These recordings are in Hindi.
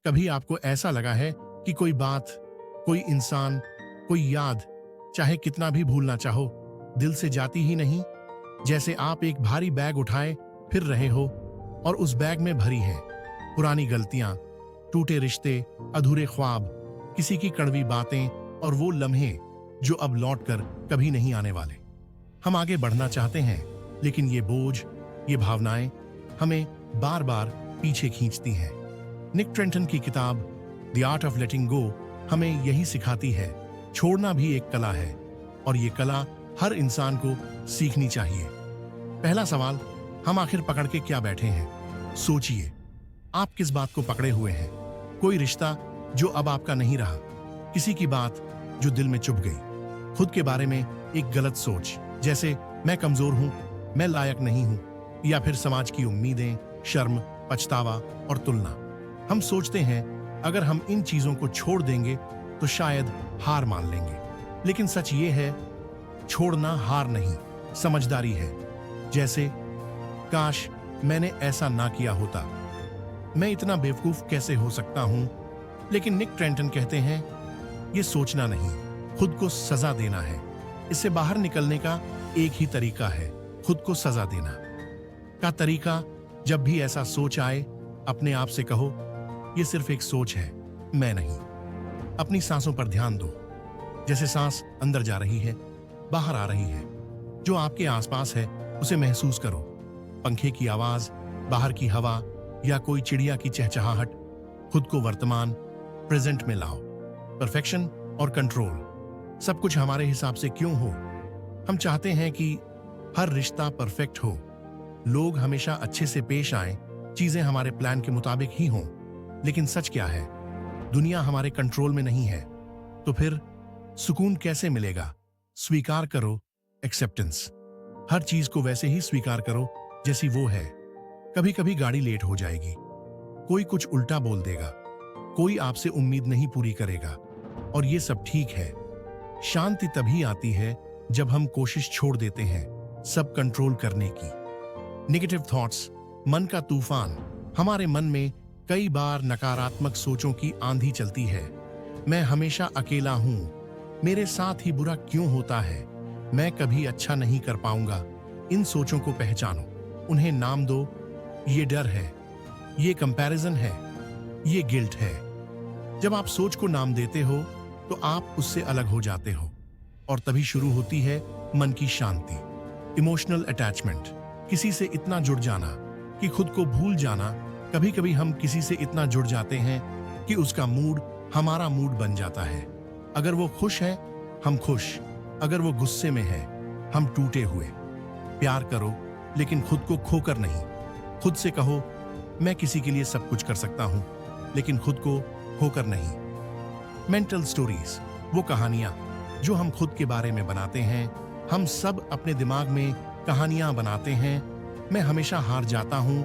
कभी आपको ऐसा लगा है कि कोई बात, कोई इंसान, कोई याद, चाहे कितना भी भूलना चाहो, दिल से जाती ही नहीं? जैसे आप एक भारी बैग उठाए फिर रहे हो और उस बैग में भरी है पुरानी गलतियां, टूटे रिश्ते, अधूरे ख्वाब, किसी की कड़वी बातें और वो लम्हे जो अब लौटकर कभी नहीं आने वाले। हम आगे बढ़ना चाहते हैं, लेकिन ये बोझ, ये भावनाएं हमें बार बार पीछे खींचती हैं। निक ट्रेंटन की किताब द आर्ट ऑफ लेटिंग गो हमें यही सिखाती है। छोड़ना भी एक कला है और ये कला हर इंसान को सीखनी चाहिए। पहला सवाल, हम आखिर पकड़ के क्या बैठे हैं? सोचिए, आप किस बात को पकड़े हुए हैं? कोई रिश्ता जो अब आपका नहीं रहा, किसी की बात जो दिल में चुभ गई, खुद के बारे में एक गलत सोच, जैसे मैं कमजोर हूं, मैं लायक नहीं हूं, या फिर समाज की उम्मीदें, शर्म, पछतावा और तुलना। हम सोचते हैं अगर हम इन चीजों को छोड़ देंगे तो शायद हार मान लेंगे, लेकिन सच ये है, छोड़ना हार नहीं, समझदारी है। जैसे, काश मैंने ऐसा ना किया होता, मैं इतना बेवकूफ कैसे हो सकता हूं। लेकिन निक ट्रेंटन कहते हैं, ये सोचना नहीं, खुद को सजा देना है। इससे बाहर निकलने का एक ही तरीका है, खुद को सजा देना का तरीका। जब भी ऐसा सोच आए, अपने आप से कहो, ये सिर्फ एक सोच है, मैं नहीं। अपनी सांसों पर ध्यान दो, जैसे सांस अंदर जा रही है, बाहर आ रही है। जो आपके आसपास है उसे महसूस करो, पंखे की आवाज, बाहर की हवा या कोई चिड़िया की चहचहाहट। खुद को वर्तमान, प्रेजेंट में लाओ। परफेक्शन और कंट्रोल, सब कुछ हमारे हिसाब से क्यों हो? हम चाहते हैं कि हर रिश्ता परफेक्ट हो, लोग हमेशा अच्छे से पेश आएं, चीजें हमारे प्लान के मुताबिक ही हों। लेकिन सच क्या है? दुनिया हमारे कंट्रोल में नहीं है। तो फिर सुकून कैसे मिलेगा? स्वीकार करो, एक्सेप्टेंस। हर चीज को वैसे ही स्वीकार करो जैसी वो है। कभी कभी गाड़ी लेट हो जाएगी, कोई कुछ उल्टा बोल देगा, कोई आपसे उम्मीद नहीं पूरी करेगा, और ये सब ठीक है। शांति तभी आती है जब हम कोशिश छोड़ देते हैं सब कंट्रोल करने की। नेगेटिव थॉट्स, मन का तूफान। हमारे मन में कई बार नकारात्मक सोचों की आंधी चलती है। मैं हमेशा अकेला हूं, मेरे साथ ही बुरा क्यों होता है, मैं कभी अच्छा नहीं कर पाऊंगा। इन सोचों को पहचानो, उन्हें नाम दो। ये डर है, ये कंपैरिजन है, ये गिल्ट है। जब आप सोच को नाम देते हो तो आप उससे अलग हो जाते हो, और तभी शुरू होती है मन की शांति। इमोशनल अटैचमेंट, किसी से इतना जुड़ जाना कि खुद को भूल जाना। कभी कभी हम किसी से इतना जुड़ जाते हैं कि उसका मूड हमारा मूड बन जाता है। अगर वो खुश है, हम खुश, अगर वो गुस्से में है, हम टूटे हुए। प्यार करो, लेकिन खुद को खोकर नहीं। खुद से कहो, मैं किसी के लिए सब कुछ कर सकता हूं, लेकिन खुद को खोकर नहीं। मेंटल स्टोरीज, वो कहानियां जो हम खुद के बारे में बनाते हैं। हम सब अपने दिमाग में कहानियां बनाते हैं। मैं हमेशा हार जाता हूं,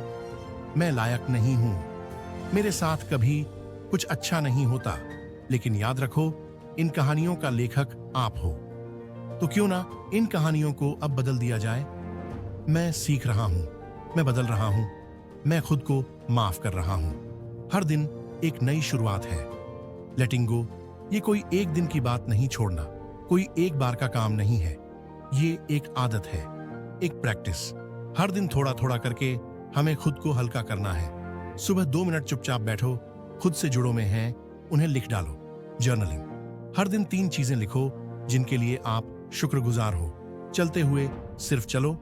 मैं लायक नहीं हूं, मेरे साथ कभी कुछ अच्छा नहीं होता। लेकिन याद रखो, इन कहानियों का लेखक आप हो। तो क्यों ना इन कहानियों को अब बदल दिया जाए। मैं सीख रहा हूं, मैं बदल रहा हूं, मैं खुद को माफ कर रहा हूं। हर दिन एक नई शुरुआत है। लेटिंग गो, ये कोई एक दिन की बात नहीं, छोड़ना कोई एक बार का काम नहीं है। ये एक आदत है, एक प्रैक्टिस। हर दिन थोड़ा थोड़ा करके हमें खुद को हल्का करना है। सुबह 2 मिनट चुपचाप बैठो, खुद से जुड़ो में हैं, उन्हें लिख डालो। जर्नलिंग, हर दिन 3 चीजें लिखो जिनके लिए आप शुक्रगुजार हो। चलते हुए सिर्फ चलो,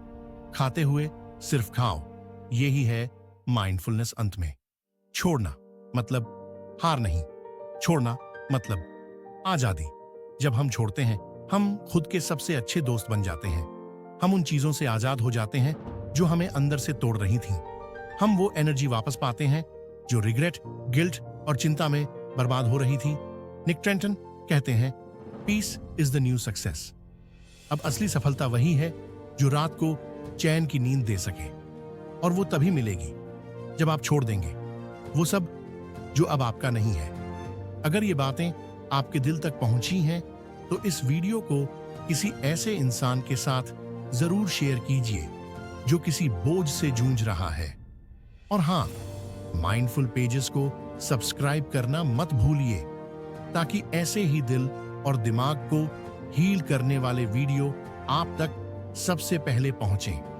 खाते हुए सिर्फ खाओ। यही है माइंडफुलनेस। अंत में, छोड़ना मतलब हार नहीं, छोड़ना मतलब आजादी। जब हम छोड़ते हैं, हम खुद के सबसे अच्छे दोस्त बन जाते हैं। हम उन चीजों से आजाद हो जाते हैं जो हमें अंदर से तोड़ रही थीं। हम वो एनर्जी वापस पाते हैं जो रिग्रेट, गिल्ट और चिंता में बर्बाद हो रही थी। निक ट्रेंटन कहते हैं, peace is the new success. अब असली सफलता वही है जो रात को चैन की नींद दे सके, और वो तभी मिलेगी जब आप छोड़ देंगे वो सब जो अब आपका नहीं है। अगर ये बातें आपके दिल तक पहुंची हैं तो इस वीडियो को किसी ऐसे इंसान के साथ जरूर शेयर कीजिए जो किसी बोझ से जूझ रहा है। और हाँ, माइंडफुल पेजेस को सब्सक्राइब करना मत भूलिए ताकि ऐसे ही दिल और दिमाग को हील करने वाले वीडियो आप तक सबसे पहले पहुंचें।